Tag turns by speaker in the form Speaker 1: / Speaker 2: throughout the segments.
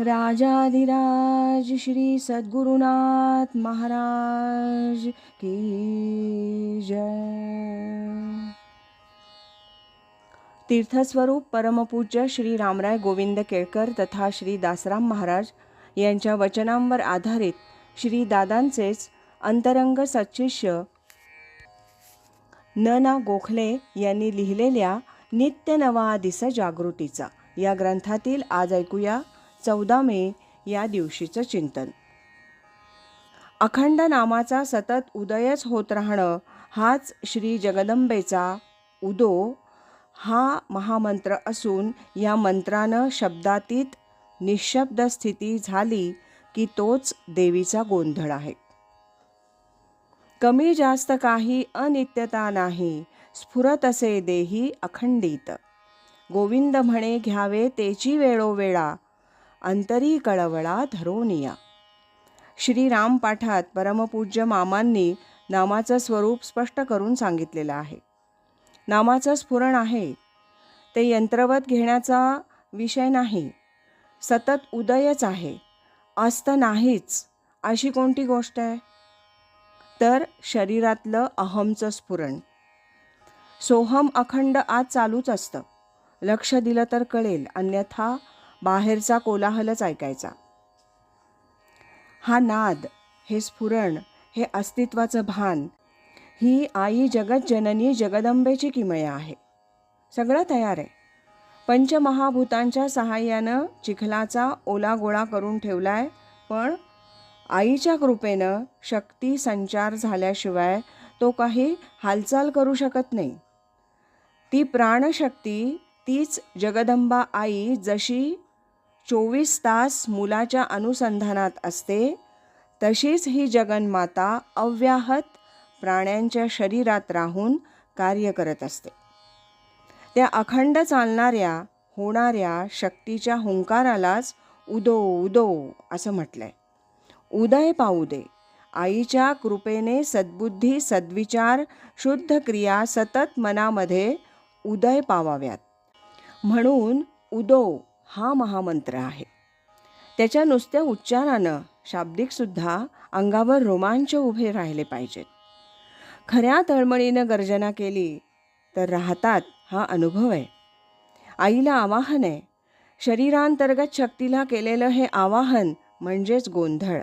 Speaker 1: राजाधिराज श्री सद्गुरुनाथ महाराज की जय। तीर्थस्वरूप परमपूज्य श्री रामराय गोविंद केळकर तथा श्री दासराम महाराज यांच्या वचनांवर आधारित श्री दादांचेच अंतरंग सच्शिष्य न. गोखले यांनी लिहिलेल्या नित्य नवा दिस जागृतीचा या ग्रंथातील आज ऐकूया 14 मे या दिवशीचं चिंतन. अखंड नामाचा सतत उदयच होत राहणं हाच श्री जगदंबेचा उदो हा महामंत्र असून या मंत्रानं शब्दातीत निःशब्द स्थिती झाली की तोच देवीचा गोंधळ आहे. कमी जास्त काही अनित्यता नाही, स्फुरत असे देही अखंडित. गोविंद म्हणे घ्यावे तेची वेळोवेळा, अंतरी कळवळा धरोनिया. श्रीराम पाठात परमपूज्य मामांनी नामाचं स्वरूप स्पष्ट करून सांगितलेलं आहे. नामाचं स्फुरण आहे, ते यंत्रवत घेण्याचा विषय नाही. सतत उदयच आहे, अस्त नाहीच. अशी कोणती गोष्ट आहे? तर शरीरातलं अहमचं स्फुरण. सोहम अखंड आज चालूच असतं. लक्ष दिलं तर कळेल, अन्यथा बाहेरचा कोलाहलच ऐकायचा. हा नाद, हे स्फुरण, हे अस्तित्वाचं भान, ही आई जगज्जननी जगदंबेची किमया आहे. सगळं तयार आहे. पंचमहाभूतांच्या सहाय्यानं चिखलाचा ओला गोळा करून ठेवलाय, पण आईच्या कृपेनं शक्ती संचार झाल्याशिवाय तो काही हालचाल करू शकत नाही. ती प्राणशक्ती, तीच जगदंबा आई जशी 24 तास मुलाच्या अनुसंधानात असते, तशीच ही जगन्माता अव्याहत प्राण्यांच्या शरीरात राहून कार्य करत असते. त्या अखंड चालणाऱ्या होणाऱ्या शक्तीच्या हुंकारालाच उदो उदो असं म्हटलंय. उदय पावू दे. आईच्या कृपेने सद्बुद्धी, सद्विचार, शुद्ध क्रिया सतत मनामध्ये उदय पावाव्यात. म्हणून उदो हा महामंत्र आहे. त्याच्या नुसत्या उच्चारानं शाब्दिकसुद्धा अंगावर रोमांच उभे राहिले पाहिजेत. खऱ्या तळमळीनं गर्जना केली तर राहतात हा अनुभव आहे. आईला आवाहन आहे. शरीरांतर्गत शक्तीला केलेलं हे आवाहन म्हणजेच गोंधळ.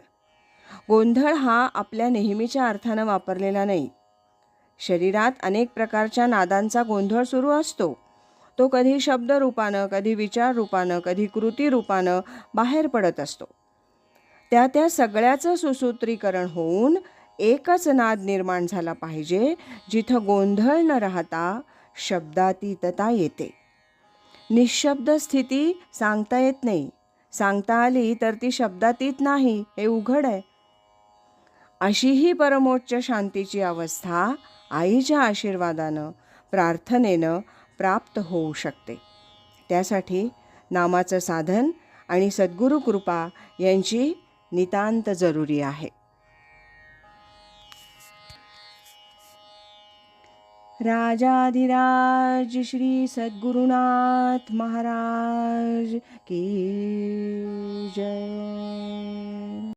Speaker 1: गोंधळ हा आपल्या नेहमीच्या अर्थानं वापरलेला नाही. शरीरात अनेक प्रकारच्या नादांचा गोंधळ सुरू असतो. तो कधी शब्द रूपानं, कधी विचार रूपानं, कधी कृती रूपानं बाहेर पडत असतो. त्या सगळ्याचं सुसूत्रीकरण होऊन एकच नाद निर्माण झाला पाहिजे, जिथं गोंधळ न राहता शब्दातीतता येते. निःशब्द स्थिती सांगता येत नाही. सांगता आली तर ती शब्दातीत नाही, हे उघड आहे. अशीही परमोच्च शांतीची अवस्था आईच्या आशीर्वादानं, प्रार्थनेनं प्राप्त होऊ शकते. त्यासाठी नामाचं साधन आणि सद्गुरू कृपा यांची नितांत जरुरी आहे. राजाधिराज श्री सद्गुरुनाथ महाराज की जय.